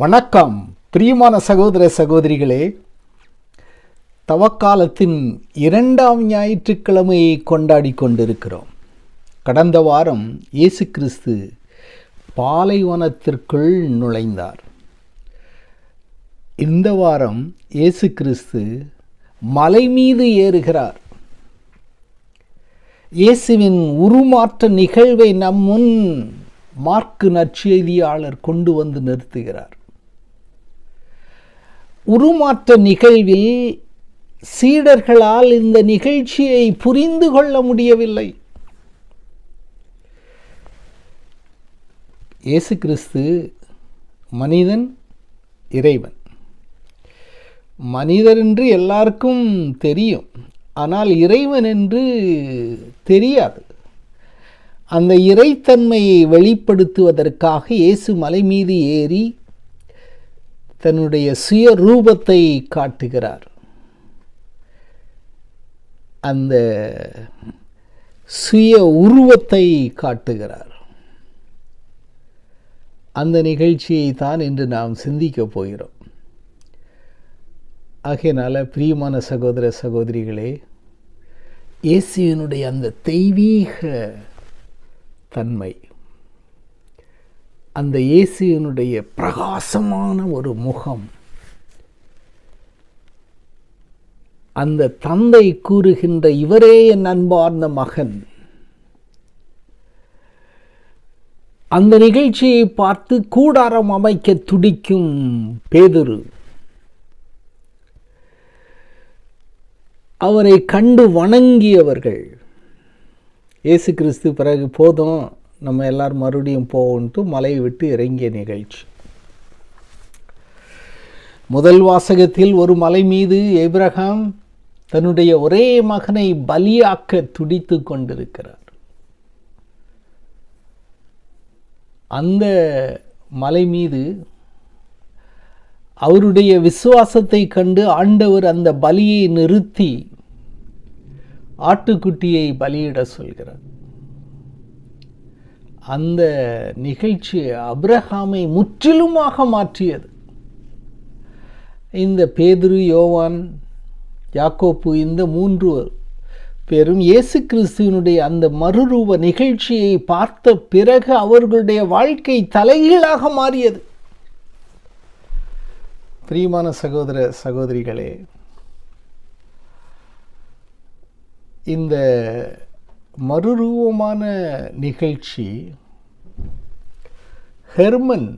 வணக்கம் பிரியமான சகோதர சகோதரிகளே. தவக்காலத்தின் 2ஆம் ஞாயிற்றுக்கிழமையை கொண்டாடி கொண்டிருக்கிறோம். கடந்த வாரம் இயேசு கிறிஸ்து பாலைவனத்திற்குள் நுழைந்தார். இந்த வாரம் இயேசு கிறிஸ்து மலை மீது ஏறுகிறார். இயேசுவின் உருமாற்ற நிகழ்வை நம் முன் மார்க்கு நற்செய்தியாளர் கொண்டு வந்து நிறுத்துகிறார். உருமாற்ற நிகழ்வில் சீடர்களால் இந்த நிகழ்ச்சியை புரிந்து கொள்ள முடியவில்லை. இயேசு கிறிஸ்து மனிதன், இறைவன். மனிதர் என்று எல்லாருக்கும் தெரியும், ஆனால் இறைவன் என்று தெரியாது. அந்த இறைத்தன்மையை வெளிப்படுத்துவதற்காக இயேசு மலை மீது ஏறி தன்னுடைய சுய ரூபத்தை காட்டுகிறார். அந்த சுய உருவத்தை காட்டுகிறார். அந்த நிகழ்ச்சியை தான் இன்று நாம் சிந்திக்கப் போகிறோம். ஆகையினால பிரியமான சகோதர சகோதரிகளே, இயேசுவினுடைய அந்த தெய்வீக தன்மை, அந்த இயேசுவினுடைய பிரகாசமான ஒரு முகம், அந்த தந்தை கூறுகின்ற இவரே என் அன்பார்ந்த மகன், அந்த நிகழ்ச்சியை பார்த்து கூடாரம் அமைக்க துடிக்கும் பேதுரு, அவரை கண்டு வணங்கியவர்கள். இயேசு கிறிஸ்து பிறகு போதும், நம்ம எல்லாரும் மறுபடியும் போவோன்ட்டு மலையை விட்டு இறங்கிய நிகழ்ச்சி. முதல் வாசகத்தில் ஒரு மலை மீது ஆபிரகாம் தன்னுடைய ஒரே மகனை பலியாக்க துடித்து கொண்டிருக்கிறார். அந்த மலை மீது அவருடைய விசுவாசத்தை கண்டு ஆண்டவர் அந்த பலியை நிறுத்தி ஆட்டுக்குட்டியை பலியிட சொல்கிறார். அந்த நிகழ்ச்சி ஆபிரகாமை முற்றிலுமாக மாற்றியது. இந்த பேதுரு, யோவான், யாக்கோப்பு, இந்த 3 பேரும் இயேசு கிறிஸ்துவினுடைய அந்த மறுரூப நிகழ்ச்சியை பார்த்த பிறகு அவர்களுடைய வாழ்க்கை தலைகீழாக மாறியது. பிரியமான சகோதர சகோதரிகளே, இந்த மறுரூபமான நிகழ்ச்சி ஹெர்மன்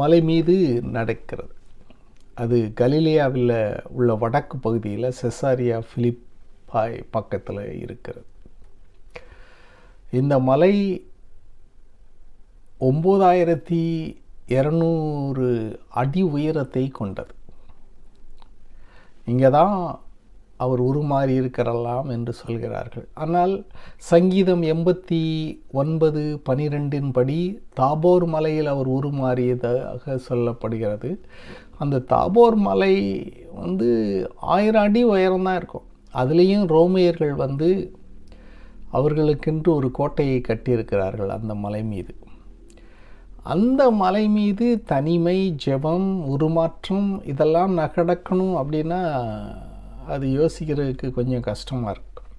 மலை மீது நடக்கிறது. அது கலிலேயாவில் உள்ள வடக்கு பகுதியில் செசாரியா பிலிப்பாய் பக்கத்தில் இருக்கிறது. இந்த மலை 9200 அடி உயரத்தை கொண்டது. இங்கே தான் அவர் உருமாறி இருக்கிறலாம் என்று சொல்கிறார்கள். ஆனால் சங்கீதம் 89:12 படி தாபோர் மலையில் அவர் உருமாறியதாக சொல்லப்படுகிறது. அந்த தாபோர் மலை 1000 அடி உயரம்தான் இருக்கும். அதுலேயும் ரோமையர்கள் அவர்களுக்கென்று ஒரு கோட்டையை கட்டியிருக்கிறார்கள் அந்த மலை மீது. அந்த மலை மீது தனிமை, ஜெபம், உருமாற்றம் இதெல்லாம் நடக்கணும் அப்படின்னா அது யோசிக்கிறதுக்கு கொஞ்சம் கஷ்டமாக இருக்கும்.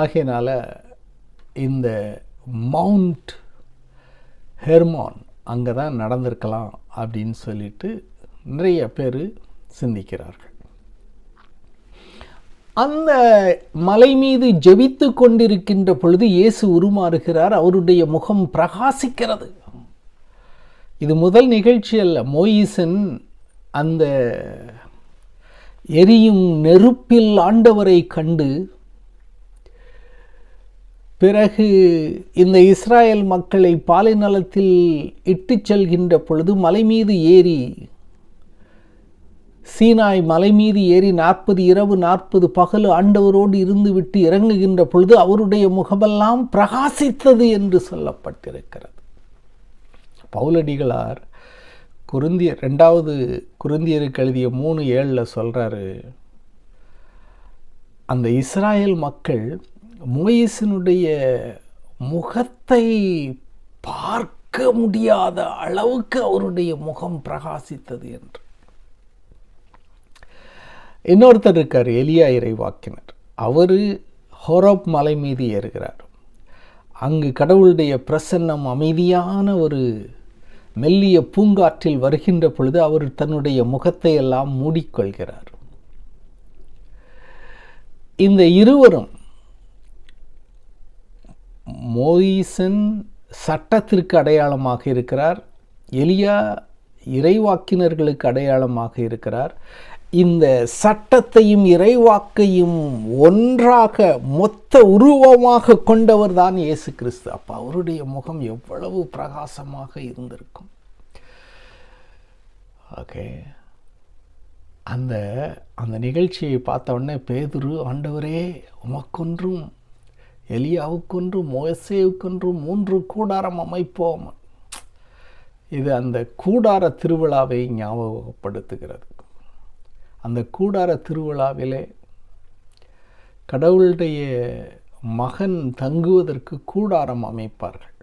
ஆகையினால இந்த மவுண்ட் ஹெர்மான் அங்கே தான் நடந்திருக்கலாம் அப்படின்னு சொல்லிட்டு நிறைய பேர் சிந்திக்கிறார்கள். அந்த மலை மீது ஜெபித்து கொண்டிருக்கின்ற பொழுது இயேசு உருமாறுகிறார். அவருடைய முகம் பிரகாசிக்கிறது. இது முதல் நிகழ்ச்சி அல்ல. மோயிசன் அந்த எரியும் நெருப்பில் ஆண்டவரை கண்டு பிறகு இந்த இஸ்ராயல் மக்களை பாலைநிலத்தில் இட்டு செல்கின்ற பொழுது மலை மீது ஏறி, சீனாய் மலை மீது ஏறி 40 இரவு 40 பகல் ஆண்டவரோடு இருந்து விட்டு இறங்குகின்ற பொழுது அவருடைய முகமெல்லாம் பிரகாசித்தது என்று சொல்லப்பட்டிருக்கிறது. பவுலடிகளார் 2வது குருந்தியருக்கு எழுதிய 3:7 சொல்கிறாரு, அந்த இஸ்ராயல் மக்கள் மோயிசனுடைய முகத்தை பார்க்க முடியாத அளவுக்கு அவருடைய முகம் பிரகாசித்தது என்று. இன்னொருத்தர் இருக்கார், எலியா இறைவாக்கினர். அவர் ஹோரப் மலை மீது ஏறுகிறார். அங்கு கடவுளுடைய பிரசன்னம் அமைதியான ஒரு மெல்லிய பூங்காற்றில் வருகின்ற பொழுது அவர் தன்னுடைய முகத்தை எல்லாம் மூடிக்கொள்கிறார். இந்த இருவரும் மோயிசன் சட்டத்திற்கு அடையாளமாக இருக்கிறார், எலியா இறைவாக்கினர்களுக்கு அடையாளமாக இருக்கிறார். இந்த சட்டத்தையும் இறைவாக்கையும் ஒன்றாக மொத்த உருவமாக கொண்டவர் தான் இயேசு கிறிஸ்து. அப்போ அவருடைய முகம் எவ்வளவு பிரகாசமாக இருந்திருக்கும். ஓகே, அந்த அந்த நிகழ்ச்சியை பார்த்த உடனே பேதுரு, ஆண்டவரே உமக்கொன்றும் எலியாவுக்கொன்றும் மோசேவுக்கொன்றும் 3 கூடாரம் அமைப்போம். இது அந்த கூடார திருவிழாவை ஞாபகப்படுத்துகிறது. அந்த கூடார திருவிழாவிலே கடவுளுடைய மகன் தங்குவதற்கு கூடாரம் அமைப்பார்கள்.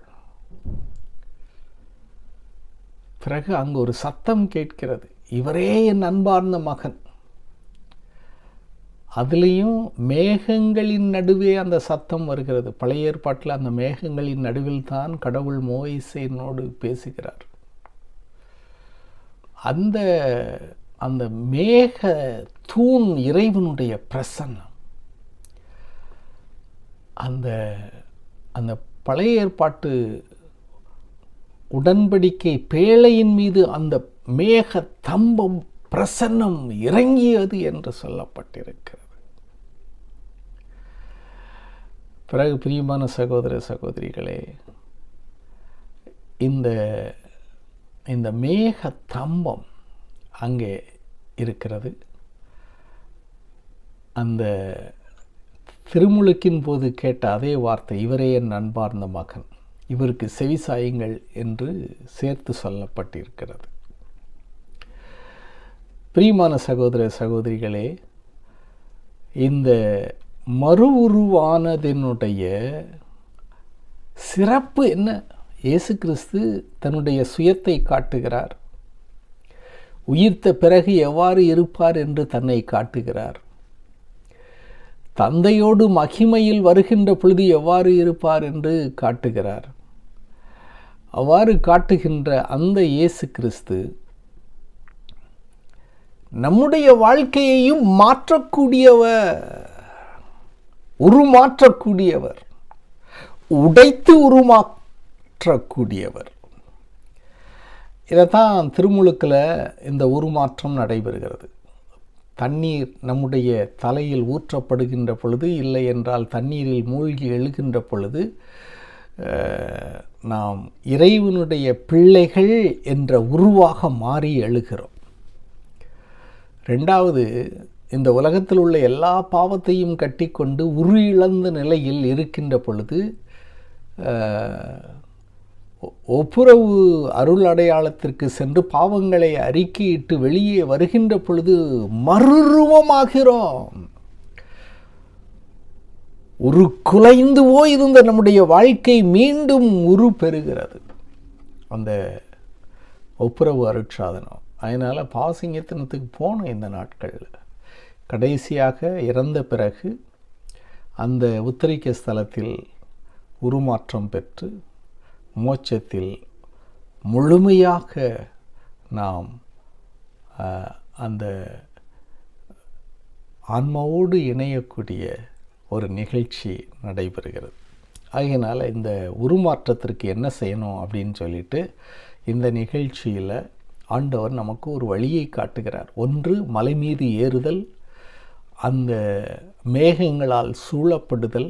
பிறகு அங்கு ஒரு சத்தம் கேட்கிறது, இவரே என் அன்பார்ந்த மகன். அதுலேயும் மேகங்களின் நடுவே அந்த சத்தம் வருகிறது. பழைய ஏற்பாட்டில் அந்த மேகங்களின் நடுவில் தான் கடவுள் மோசேயோடு பேசுகிறார். அந்த அந்த மேக தூண் இறைவனுடைய பிரசன்னம். அந்த அந்த பழைய ஏற்பாட்டு உடன்படிக்கை பேழையின் மீது அந்த மேக தம்பம் பிரசன்னம் இறங்கியது என்று சொல்லப்பட்டிருக்கிறது. பிறகு பிரியமான சகோதர சகோதரிகளே, இந்த மேக தம்பம் அங்கே இருக்கிறது. அந்த திருமுழுக்கின் போது கேட்ட அதே வார்த்தை, இவரே என் அன்பார்ந்த மகன், இவருக்கு செவிசாயுங்கள் என்று சேர்த்து சொல்லப்பட்டிருக்கிறது. பிரியமான சகோதர சகோதரிகளே, இந்த மறு உருவானதினுடைய சிறப்பு என்ன? இயேசு கிறிஸ்து தன்னுடைய சுயத்தை காட்டுகிறார். உயிர்த்த பிறகு எவ்வாறு இருப்பார் என்று தன்னை காட்டுகிறார். தந்தையோடு மகிமையில் வருகின்ற பொழுது எவ்வாறு இருப்பார் என்று காட்டுகிறார். அவ்வாறு காட்டுகின்ற அந்த இயேசு கிறிஸ்து நம்முடைய வாழ்க்கையையும் மாற்றக்கூடியவர், உருமாற்றக்கூடியவர், உடைத்து உருமாற்றக்கூடியவர். இதைத்தான் திருமுழுக்கில் இந்த உருமாற்றம் நடைபெறுகிறது. தண்ணீர் நம்முடைய தலையில் ஊற்றப்படுகின்ற பொழுது, இல்லை என்றால் தண்ணீரில் மூழ்கி எழுகின்ற பொழுது நாம் இறைவனுடைய பிள்ளைகள் என்ற உருவாக மாறி எழுகிறோம். 2வது, இந்த உலகத்தில் உள்ள எல்லா பாவத்தையும் கட்டிக்கொண்டு உரு இழந்த நிலையில் இருக்கின்ற பொழுது ஒப்புரவு அருள் அடையாளத்திற்கு சென்று பாவங்களை அறிக்கையிட்டு வெளியே வருகின்ற பொழுது மறுரூபமாகிறோம். ஒரு குலைந்து போயிருந்த நம்முடைய வாழ்க்கை மீண்டும் உரு பெறுகிறது, அந்த ஒப்புரவு அருட்சாதனம். அதனால் பாவசிங்கத்தனத்துக்கு போனோம் இந்த நாட்களில். கடைசியாக இறந்த பிறகு அந்த உத்தரிக்க ஸ்தலத்தில் உருமாற்றம் பெற்று மோட்சத்தில் முழுமையாக நாம் அந்த ஆன்மாவோடு இணையக்கூடிய ஒரு நிகழ்ச்சி நடைபெறுகிறது. ஆகையினால் இந்த உருமாற்றத்திற்கு என்ன செய்யணும் அப்படின்னு சொல்லிட்டு இந்த நிகழ்ச்சியில் ஆண்டவர் நமக்கு ஒரு வழியை காட்டுகிறார். ஒன்று, மலை மீது ஏறுதல், அந்த மேகங்களால் சூழப்படுதல்,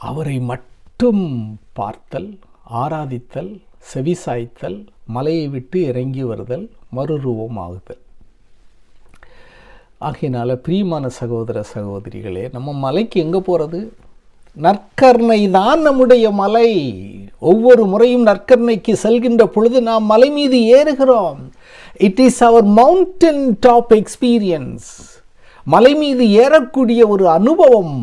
அவரை மட்டும் பார்த்தல், ஆராதித்தல், செவிசாய்த்தல், மலையை விட்டு இறங்கி வருதல், மறுரூபமாகுதல். ஆகையினால பிரியமான சகோதர சகோதரிகளே, நம்ம மலைக்கு எங்கே போகிறது? நற்கருணை தான் நம்முடைய மலை. ஒவ்வொரு முறையும் நற்கருணைக்கு செல்கின்ற பொழுது நாம் மலை மீது ஏறுகிறோம். It is our mountain top experience. மலை மீது ஏறக்கூடிய ஒரு அனுபவம்.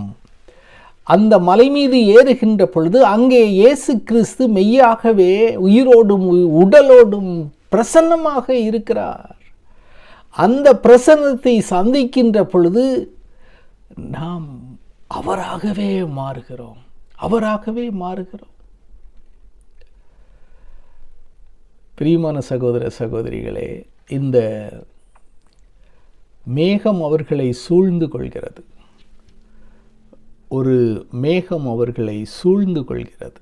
அந்த மலை மீது ஏறுகின்ற பொழுது அங்கே இயேசு கிறிஸ்து மெய்யாகவே உயிரோடும் உடலோடும் பிரசன்னமாக இருக்கிறார். அந்த பிரசன்னத்தை சந்திக்கின்ற பொழுது நாம் அவராகவே மாறுகிறோம். பிரியமான சகோதர சகோதரிகளே, இந்த மேகம் அவர்களை சூழ்ந்து கொள்கிறது. ஒரு மேகம் அவர்களை சூழ்ந்து கொள்கிறது.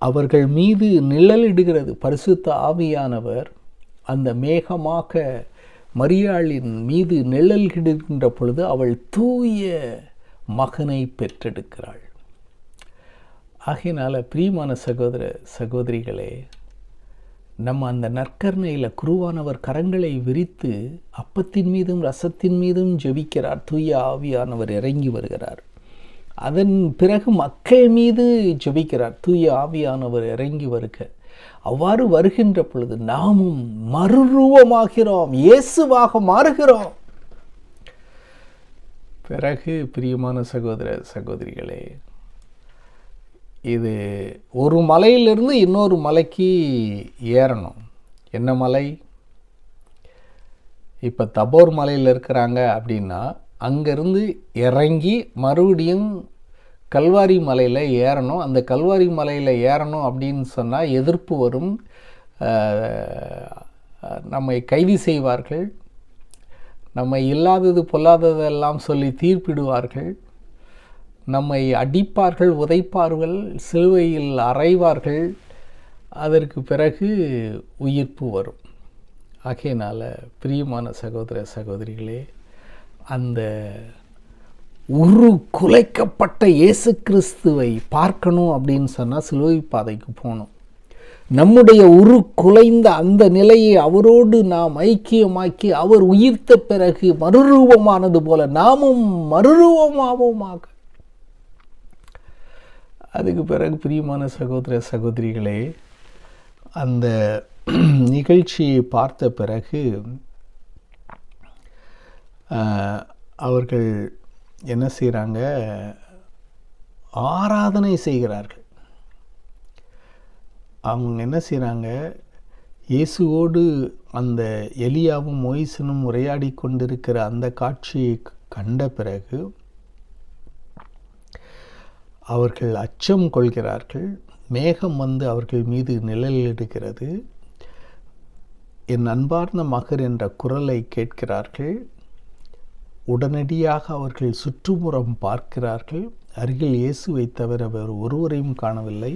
அவர்கள் மீது நிழலிடுகிறது. பரிசுத்த ஆவியானவர் அந்த மேகமாக மரியாளின் மீது நிழலிடுகின்ற பொழுது அவள் தூய மகனை பெற்றெடுக்கிறாள். ஆகையினால பிரியமான சகோதர சகோதரிகளே, நம்ம அந்த நற்கருணையில் குருவானவர் கரங்களை விரித்து அப்பத்தின் மீதும் ரசத்தின் மீதும் ஜெபிக்கிறார். தூய ஆவியானவர் இறங்கி வருகிறார். அதன் பிறகு மக்கள் மீது ஜெபிக்கிறார். தூய ஆவியானவர் இறங்கி வருக. அவ்வாறு வருகின்ற பொழுது நாமும் மறுரூபமாகிறோம், இயேசுவாக மாறுகிறோம். பிறகு பிரியமான சகோதர சகோதரிகளே, இது ஒரு மலையிலிருந்து இன்னொரு மலைக்கு ஏறணும். என்ன மலை? இப்போ தபோர் மலையில் இருக்கிறாங்க அப்படின்னா அங்கேருந்து இறங்கி மறுபடியும் கல்வாரி மலையில் ஏறணும். அந்த கல்வாரி மலையில் ஏறணும் அப்படின்னு சொன்னால் எதிர்ப்பு வரும். நம்மை கைது செய்வார்கள். நம்மை இல்லாதது பொல்லாததெல்லாம் சொல்லி தீர்ப்பிடுவார்கள். நம்மை அடிப்பார்கள், உதைப்பார்கள், சிலுவையில் அறைவார்கள். அதற்கு பிறகு உயிர்ப்பு வரும். ஆகையினால பிரியமான சகோதர சகோதரிகளே, அந்த குலைக்கப்பட்ட இயேசு கிறிஸ்துவை பார்க்கணும் அப்படின்னு சொன்னால் சிலுவை பாதைக்கு போகணும். நம்முடைய குலைந்த அந்த நிலையை அவரோடு நாம் ஐக்கியமாக்கி அவர் உயிர்த்த பிறகு மறுரூபமானது போல நாமும் மறுரூபமாவோமாக. அதுக்கு பிறகு பிரியமான சகோதர சகோதரிகளே, அந்த நிகழ்ச்சியை பார்த்த பிறகு அவர்கள் என்ன செய்கிறாங்க? ஆராதனை செய்கிறார்கள். அவங்க என்ன செய்கிறாங்க? இயேசுவோடு அந்த எலியாவும் மோயிசனும் உரையாடி கொண்டிருக்கிற அந்த காட்சியை கண்ட பிறகு அவர்கள் அச்சம் கொள்கிறார்கள். மேகம் வந்து அவர்கள் மீது நிழலிடுகிறது. என் அன்பார்ந்த மகர் என்ற குரலை கேட்கிறார்கள். உடனடியாக அவர்கள் சுற்றுப்புறம் பார்க்கிறார்கள். அருகில் இயேசுவை தவிர வேறு ஒருவரையும் காணவில்லை.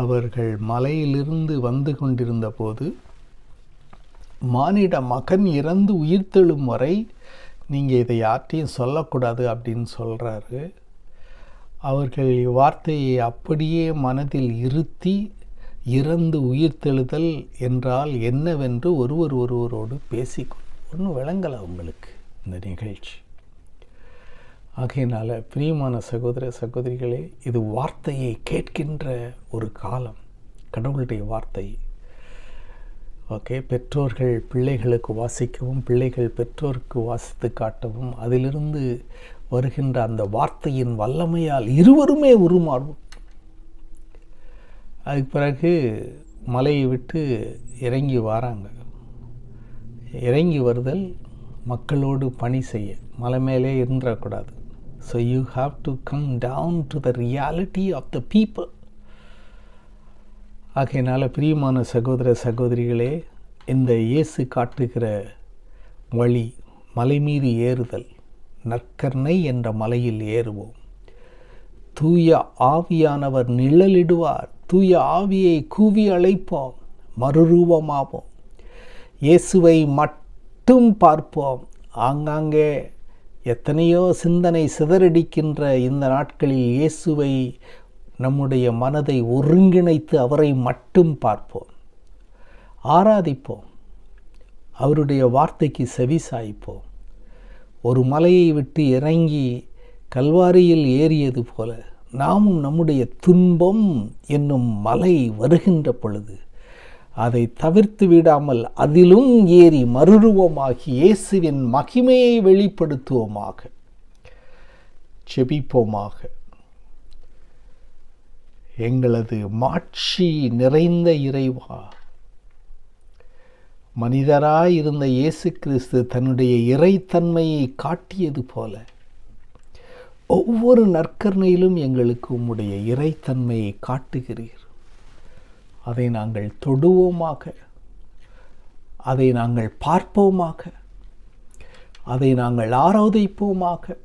அவர்கள் மலையிலிருந்து வந்து கொண்டிருந்த போது, மானிட மகன் இறந்து உயிர்த்தெழும் வரை நீங்கள் இதை யார்ட்டையும் சொல்லக்கூடாது அப்படின்னு சொல்கிறாரு. அவர்கள் வார்த்தையை அப்படியே மனதில் இருத்தி, இறந்து உயிர்த்தெழுதல் என்றால் என்னவென்று ஒருவரோடு ஒன்றும் விளங்கலை அவங்களுக்கு இந்த நிகழ்ச்சி. ஆகையினால பிரியமான சகோதர சகோதரிகளே, இது வார்த்தையை கேட்கின்ற ஒரு காலம், கடவுளுடைய வார்த்தை. ஓகே, பெற்றோர்கள் பிள்ளைகளுக்கு வாசிக்கவும், பிள்ளைகள் பெற்றோருக்கு வாசித்து காட்டவும், அதிலிருந்து வருகின்ற அந்த வார்த்தையின் வல்லமையால் இருவருமே உருமாறும். அதுக்கு பிறகு மலையை விட்டு இறங்கி வராங்க. இறங்கி வருதல் மக்களோடு பணி செய்ய, மலை மேலே இருந்துடக்கூடாது. So you have to come down to the reality of the people. ஆகையினால பிரியமான சகோதர சகோதரிகளே, இந்த இயேசு காட்டுகிற வழி மலை மீது ஏறுதல். நற்கருணை என்ற மலையில் ஏறுவோம். தூய ஆவியானவர் நிழலிடுவார். தூய ஆவியை கூவி அழைப்போம், மறுரூபமாவோம். இயேசுவை மட்டும் பார்ப்போம். ஆங்காங்கே எத்தனையோ சிந்தனை சிதறடிக்கின்ற இந்த நாட்களில் இயேசுவை நம்முடைய மனதை ஒருங்கிணைத்து அவரை மட்டும் பார்ப்போம், ஆராதிப்போம், அவருடைய வார்த்தைக்கு செவிசாய்ப்போம். ஒரு மலையை விட்டு இறங்கி கல்வாரியில் ஏறியது போல நாமும் நம்முடைய துன்பம் என்னும் மலை வருகின்ற பொழுது அதை தவிர்த்து விடாமல் அதிலும் ஏறி மறுரூபமாகி இயேசுவின் மகிமையை வெளிப்படுத்துவோமாக. ஜெபிப்போமாக. எங்களது மாட்சி நிறைந்த இறைவா, மனிதராயிருந்த இயேசு கிறிஸ்து தன்னுடைய இறைத்தன்மையை காட்டியது போல ஒவ்வொரு நற்கருணையிலும் எங்களுக்கு உம்முடைய இறைத்தன்மையை காட்டுகிறீர். அதை நாங்கள் தொடுவோமாக, அதை நாங்கள் பார்ப்போமாக, அதை நாங்கள் ஆராதிப்போமாக,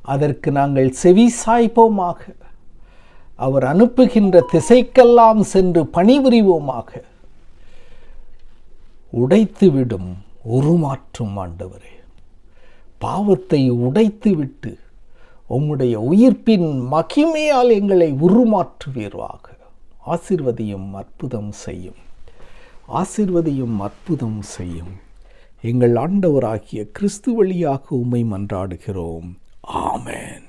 அதற்கு நாங்கள் செவிசாய்ப்போமாக, அவர் அனுப்புகின்ற திசைக்கெல்லாம் சென்று பணிபுரிவோமாக. உடைத்துவிடும் உருமாற்றும் ஆண்டவரே, பாவத்தை உடைத்துவிட்டு உம்முடைய உயிர்ப்பின் மகிமையால் எங்களை உருமாற்றுவீர்வாக. ஆசீர்வதியும், அற்புதம் செய்யும். ஆசீர்வதியும், அற்புதம் செய்யும். எங்கள் ஆண்டவராகிய கிறிஸ்து வழியாக உம்மை மன்றாடுகிறோம். ஆமென்.